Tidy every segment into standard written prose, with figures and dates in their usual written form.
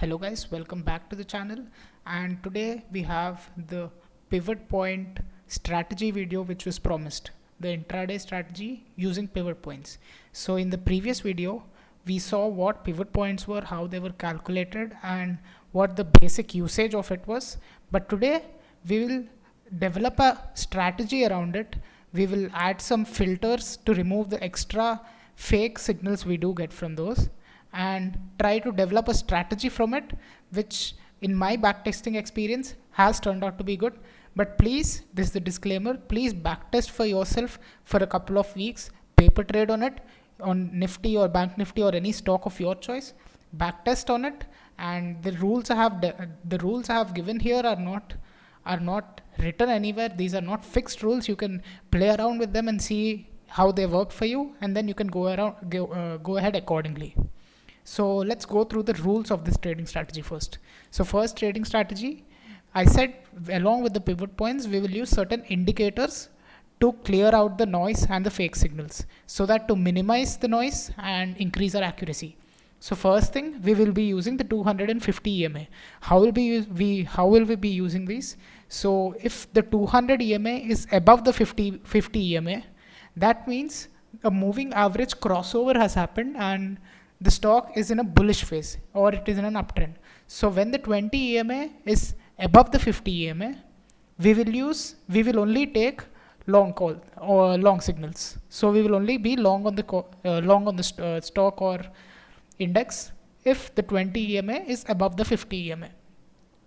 Hello guys, welcome back to the channel, and today we have the pivot point strategy video which was promised, the intraday strategy using pivot points. So in the previous video we saw what pivot points were, how they were calculated, and what the basic usage of it was. But today we will develop a strategy around it. We will add some filters to remove the extra fake signals we do get from those, and try to develop a strategy from it, which in my backtesting experience has turned out to be good. But please, this is the disclaimer, please backtest for yourself for a couple of weeks, paper trade on it, on Nifty or Bank Nifty or any stock of your choice, backtest on it. And the rules I have given here are not written anywhere. These are not fixed rules. You can play around with them and see how they work for you, and then you can go ahead accordingly. So let's go through the rules of this trading strategy first. So first trading strategy, I said along with the pivot points, we will use certain indicators to clear out the noise and the fake signals, so that to minimize the noise and increase our accuracy. So first thing, we will be using the 250 EMA. How will we be using these? So if the 200 EMA is above the 50 EMA, that means a moving average crossover has happened and the stock is in a bullish phase or it is in an uptrend. So when the 20 EMA is above the 50 EMA, we will only take long call or long signals. So we will only be long on the stock or index if the 20 EMA is above the 50 EMA.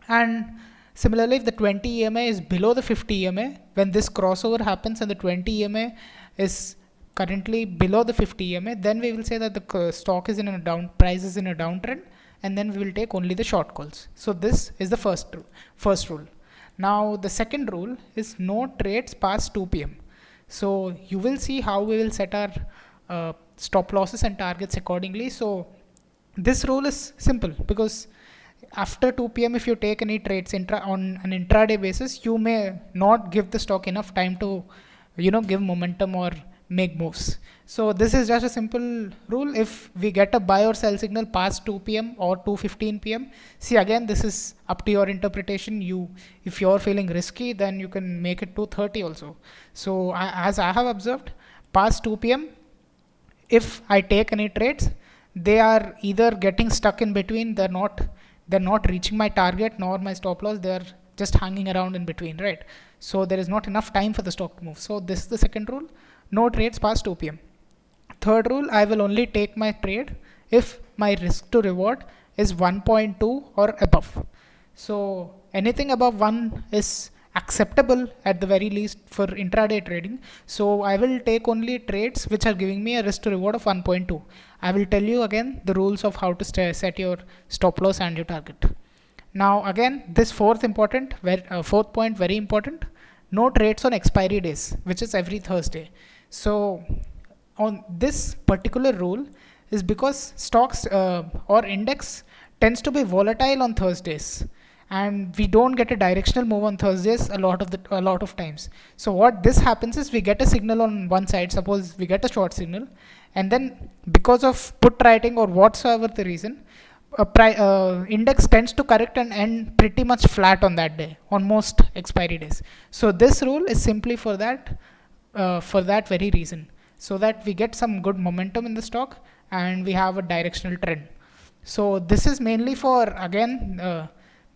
And similarly, if the 20 EMA is below the 50 EMA, when this crossover happens and the 20 EMA is currently below the 50 EMA, then we will say that the stock is in a price is in a downtrend, and then we will take only the short calls. So this is the first rule. Now the second rule is no trades past 2 p.m. So you will see how we will set our stop losses and targets accordingly. So this rule is simple, because after 2 p.m. if you take any trades on an intraday basis, you may not give the stock enough time to give momentum or make moves. So this is just a simple rule. If we get a buy or sell signal past 2 p.m. or 2:15 p.m., see, again, this is up to your interpretation. If you're feeling risky, then you can make it 2:30 also. So as I have observed, past 2 p.m., if I take any trades, they are either getting stuck in between. They're not reaching my target nor my stop loss. They're just hanging around in between, right? So there is not enough time for the stock to move. So this is the second rule: no trades past 2 p.m. Third rule, I will only take my trade if my risk to reward is 1.2 or above. So anything above 1 is acceptable at the very least for intraday trading. So I will take only trades which are giving me a risk to reward of 1.2. I will tell you again the rules of how to set your stop loss and your target. Now again, this fourth point, very important: no trades on expiry days, which is every Thursday. So on this particular rule is because stocks or index tends to be volatile on Thursdays, and we don't get a directional move on Thursdays a lot of times. So what this happens is, we get a signal on one side, suppose we get a short signal, and then because of put writing or whatsoever the reason, index tends to correct and end pretty much flat on that day, on most expiry days. So this rule is simply for that very reason, so that we get some good momentum in the stock and we have a directional trend. So this is mainly for, again,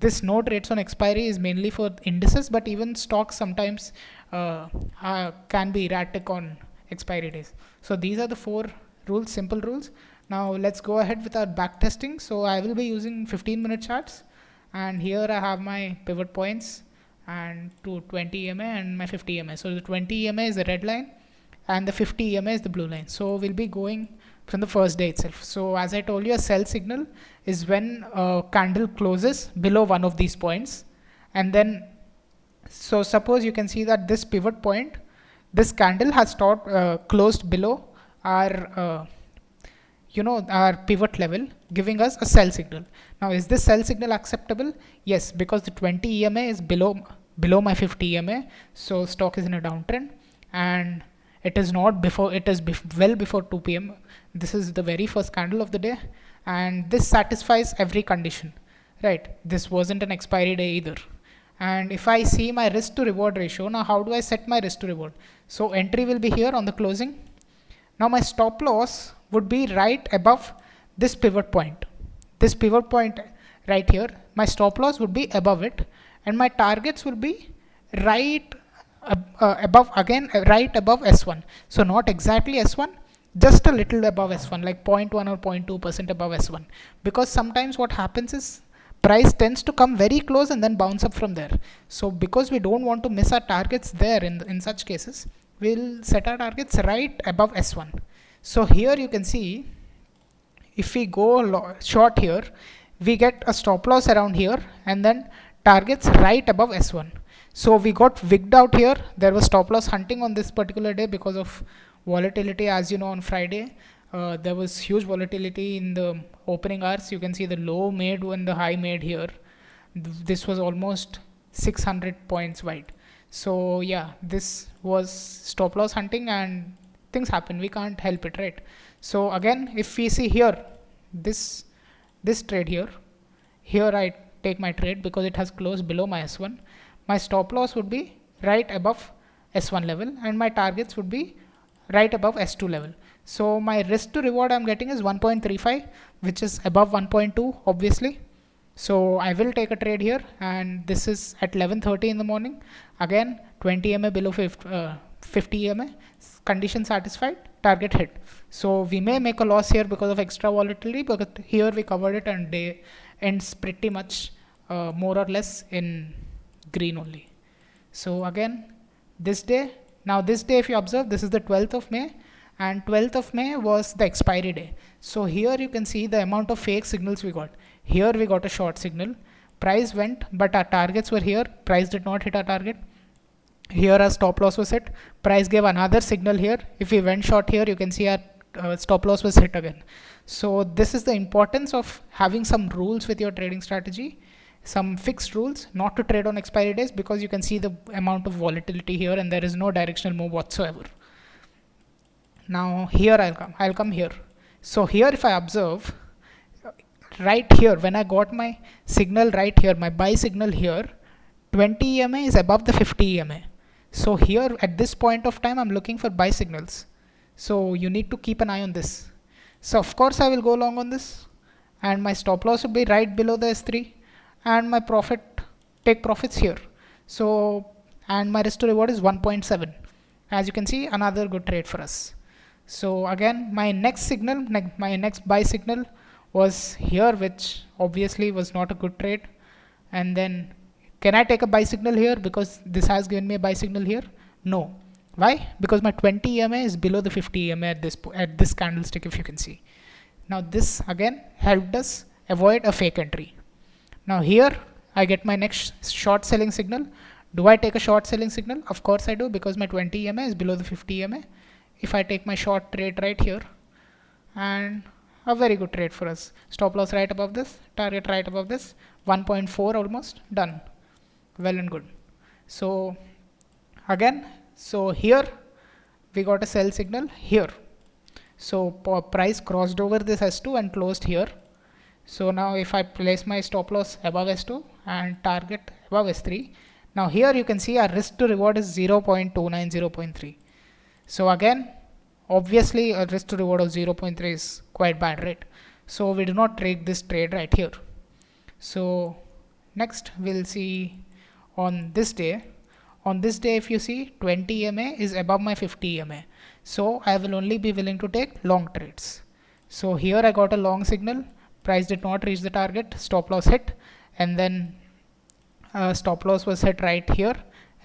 this no trades on expiry is mainly for indices, but even stocks sometimes can be erratic on expiry days. So these are the four rules, simple rules. Now let's go ahead with our back testing. So I will be using 15-minute charts, and here I have my pivot points and to 20 EMA and my 50 EMA. So the 20 EMA is the red line and the 50 EMA is the blue line. So we'll be going from the first day itself. So as I told you, a sell signal is when a candle closes below one of these points, and then, so suppose you can see that this pivot point, this candle has closed below our our pivot level, giving us a sell signal. Now is this sell signal acceptable? Yes, because the 20 EMA is below my 50 EMA, so stock is in a downtrend, and it is not before, it is well before 2 p.m. This is the very first candle of the day, and this satisfies every condition. right? This wasn't an expiry day either. And if I see my risk to reward ratio, now how do I set my risk to reward? So entry will be here on the closing. Now my stop loss would be right above this pivot point. This pivot point right here, my stop loss would be above it, and my targets will be right above, again right above S1. So not exactly S1, just a little above S1, like 0.1 or 0.2% above S1. Because sometimes what happens is price tends to come very close and then bounce up from there. So because we don't want to miss our targets there, in such cases, we'll set our targets right above S1. So here you can see, if we go short here, we get a stop loss around here and then targets right above S1. So we got wigged out here. There was stop loss hunting on this particular day because of volatility. As you know, on Friday there was huge volatility in the opening hours. You can see the low made and the high made here. This was almost 600 points wide. So yeah, this was stop loss hunting, and things happen, we can't help it, right? So again, if we see here, this trade here I take my trade because it has closed below my S1. My stop loss would be right above S1 level and my targets would be right above S2 level. So my risk to reward I'm getting is 1.35, which is above 1.2 obviously. So I will take a trade here, and this is at 11:30 in the morning. Again 20 EMA below 50 EMA, condition satisfied, target hit. So we may make a loss here because of extra volatility, but here we covered it and day ends pretty much more or less in green only. So again, this day, if you observe, this is the 12th of May, and 12th of May was the expiry day. So here you can see the amount of fake signals we got. Here we got a short signal, price went, but our targets were here, price did not hit our target. Here our stop loss was hit, price gave another signal here. If we went short here, you can see our stop loss was hit again. So this is the importance of having some rules with your trading strategy, some fixed rules, not to trade on expiry days, because you can see the amount of volatility here and there is no directional move whatsoever. Now here I'll come here. So here if I observe, right here when I got my signal right here, my buy signal here, 20 EMA is above the 50 EMA. So here at this point of time I'm looking for buy signals. So you need to keep an eye on this. So of course I will go long on this, and my stop loss will be right below the S3, and my take profits here. So, and my risk to reward is 1.7. As you can see, another good trade for us. So again, my next signal, my next buy signal was here, which obviously was not a good trade. And then can I take a buy signal here because this has given me a buy signal here? No. Why? Because my 20 EMA is below the 50 EMA at this candlestick, if you can see. Now this again helped us avoid a fake entry. Now here I get my next short selling signal. Do I take a short selling signal? Of course I do, because my 20 EMA is below the 50 EMA. If I take my short trade right here, and a very good trade for us. Stop loss right above this, target right above this, 1.4 almost, done. Well and good. So again, so here we got a sell signal here. So price crossed over this S2 and closed here. So now if I place my stop loss above S2 and target above S3, now here you can see our risk to reward is 0.29, 0.3. So again, obviously a risk to reward of 0.3 is quite bad, right? So we do not take this trade right here. So next we'll see on this day. On this day, if you see, 20 EMA is above my 50 EMA. So I will only be willing to take long trades. So here I got a long signal, price did not reach the target, stop loss hit, and then stop loss was hit right here,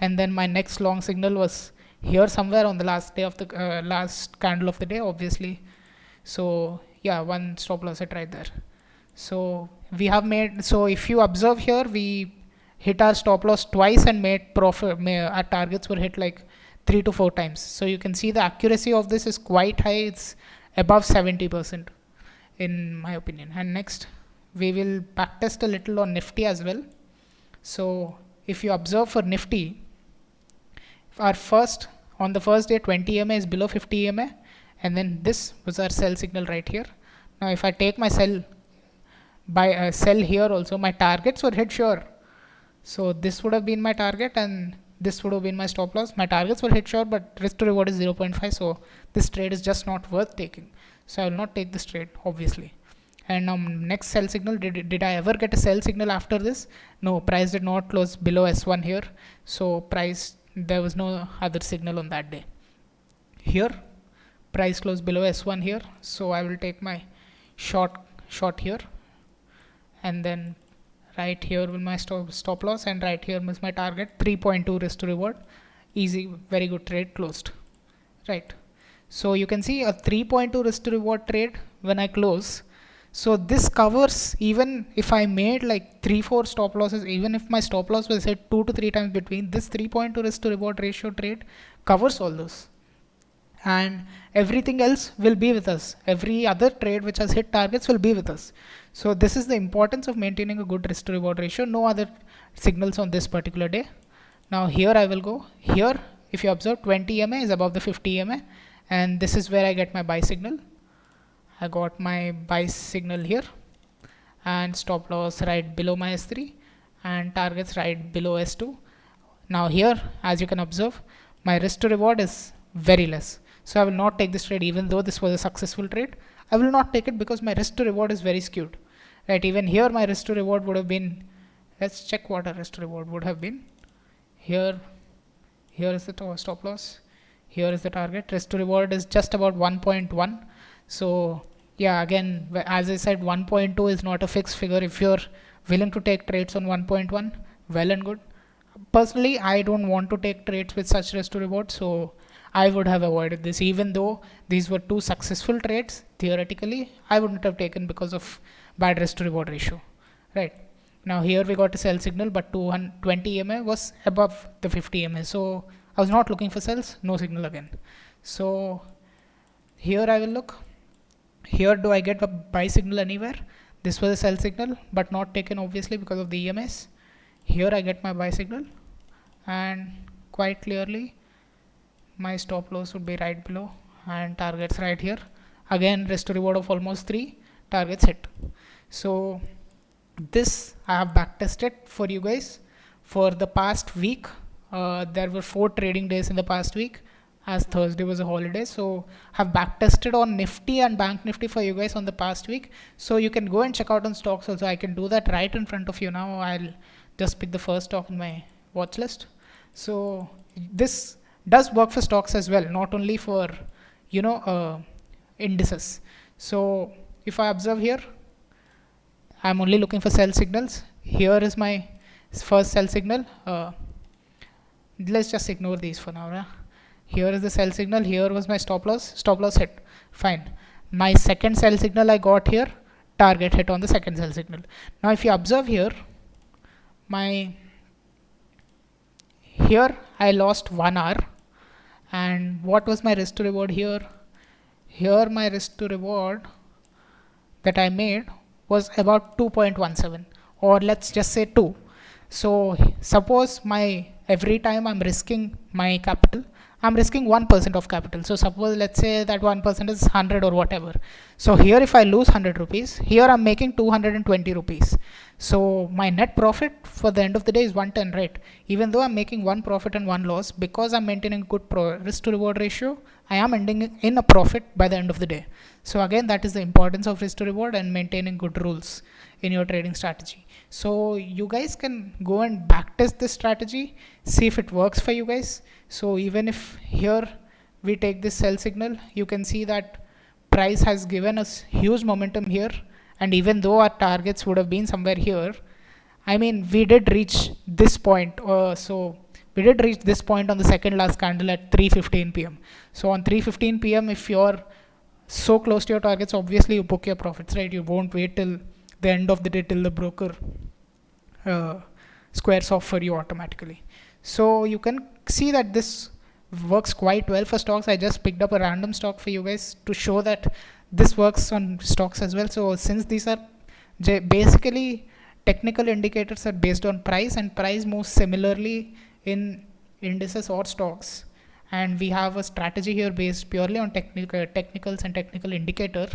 and then my next long signal was here somewhere on the last day of the last candle of the day, obviously. So yeah, one stop loss hit right there. So we have made, so if you observe here, we hit our stop loss twice and made profit. Our targets were hit like 3 to 4 times. So you can see the accuracy of this is quite high. It's above 70% in my opinion. And next we will backtest a little on Nifty as well. So if you observe for Nifty, on the first day 20 EMA is below 50 EMA, and then this was our sell signal right here. Now if I take my sell, buy sell here also, my targets were hit, sure. So this would have been my target and this would have been my stop loss. My targets were hit, sure, but risk to reward is 0.5, so this trade is just not worth taking. So I will not take this trade, obviously. And now next sell signal, did I ever get a sell signal after this? No, price did not close below S1 here. So price, there was no other signal on that day. Here, price closed below S1 here. So I will take my short here. And then right here will my stop loss, and right here is my target. 3.2 risk to reward. Easy, very good trade closed. Right. So you can see a 3.2 risk to reward trade when I close. So this covers, even if I made like 3-4 stop losses, even if my stop loss was hit 2 to 3 times between, this 3.2 risk to reward ratio trade covers all those. And everything else will be with us. Every other trade which has hit targets will be with us. So this is the importance of maintaining a good risk to reward ratio. No other signals on this particular day. Now here I will go. Here, if you observe, 20 EMA is above the 50 EMA, and this is where I get my buy signal. I got my buy signal here, and stop loss right below my S3 and targets right below S2. Now here, as you can observe, my risk to reward is very less. So I will not take this trade, even though this was a successful trade. I will not take it because my risk to reward is very skewed. Right, even here my risk to reward would have been, let's check what our risk to reward would have been. Here is the stop loss. Here is the target. Risk to reward is just about 1.1. So yeah, again, as I said, 1.2 is not a fixed figure. If you're willing to take trades on 1.1, well and good. Personally, I don't want to take trades with such risk to reward, so I would have avoided this. Even though these were two successful trades, theoretically, I wouldn't have taken because of bad risk to reward ratio. Right. Now here we got a sell signal, but 220 EMA was above the 50 EMA. So I was not looking for sells, no signal again. So here I will look. Here, do I get a buy signal anywhere? This was a sell signal, but not taken obviously because of the EMS. Here I get my buy signal, and quite clearly my stop loss would be right below and targets right here. Again, risk to reward of almost 3, targets hit. So this I have back tested for you guys for the past week. There were 4 trading days in the past week, as Thursday was a holiday. So have back tested on Nifty and Bank Nifty for you guys on the past week. So you can go and check out on stocks also. I can do that right in front of you now. I'll just pick the first stock in my watch list. So this does work for stocks as well, not only for indices. So if I observe here, I'm only looking for sell signals. Here is my first sell signal. Let's just ignore these for now. Here is the sell signal. Here was my stop loss hit. Fine. My second sell signal I got here, target hit on the second sell signal. Now if you observe here, here I lost 1 hour. And what was my risk to reward here? Here my risk to reward that I made was about 2.17, or let's just say 2. So suppose every time I'm risking my capital, I'm risking 1% of capital. So suppose, let's say that 1% is 100 or whatever. So here if I lose 100 rupees, here I'm making 220 rupees. So my net profit for the end of the day is 110, right? Even though I'm making 1 profit and 1 loss, because I'm maintaining good risk to reward ratio, I am ending in a profit by the end of the day. So again, that is the importance of risk to reward and maintaining good rules in your trading strategy. So you guys can go and backtest this strategy, see if it works for you guys. So even if here we take this sell signal, you can see that price has given us huge momentum here, and even though our targets would have been somewhere here, I mean, we did reach this point. So we did reach this point on the second last candle at 3:15 p.m. So on 3:15 p.m, if you're so close to your targets, obviously you book your profits, right? You won't wait till the end of the day till the broker squares off for you automatically. So you can see that this works quite well for stocks. I just picked up a random stock for you guys to show that this works on stocks as well. So since these are basically technical indicators are based on price, and price moves similarly in indices or stocks, and we have a strategy here based purely on technicals and technical indicator.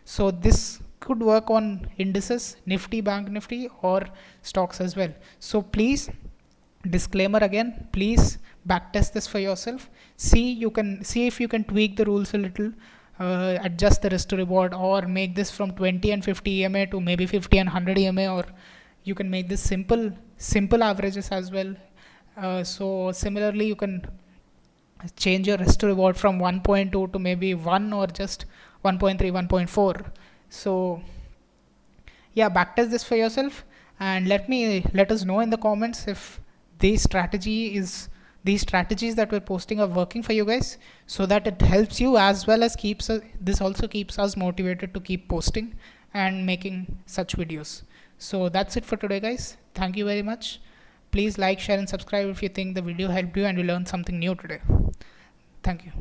So this could work on indices, Nifty, Bank Nifty, or stocks as well. So please, disclaimer again, please backtest this for yourself. See if you can tweak the rules a little, adjust the risk to reward, or make this from 20 and 50 EMA to maybe 50 and 100 EMA, or you can make this simple averages as well. So similarly, you can change your risk to reward from 1.2 to maybe 1, or just 1.3, 1.4. So yeah, backtest this for yourself, and let us know in the comments if these strategies that we're posting are working for you guys, so that it helps you as well as this also keeps us motivated to keep posting and making such videos. So that's it for today, guys. Thank you very much. Please like, share, and subscribe if you think the video helped you and you learned something new today. Thank you.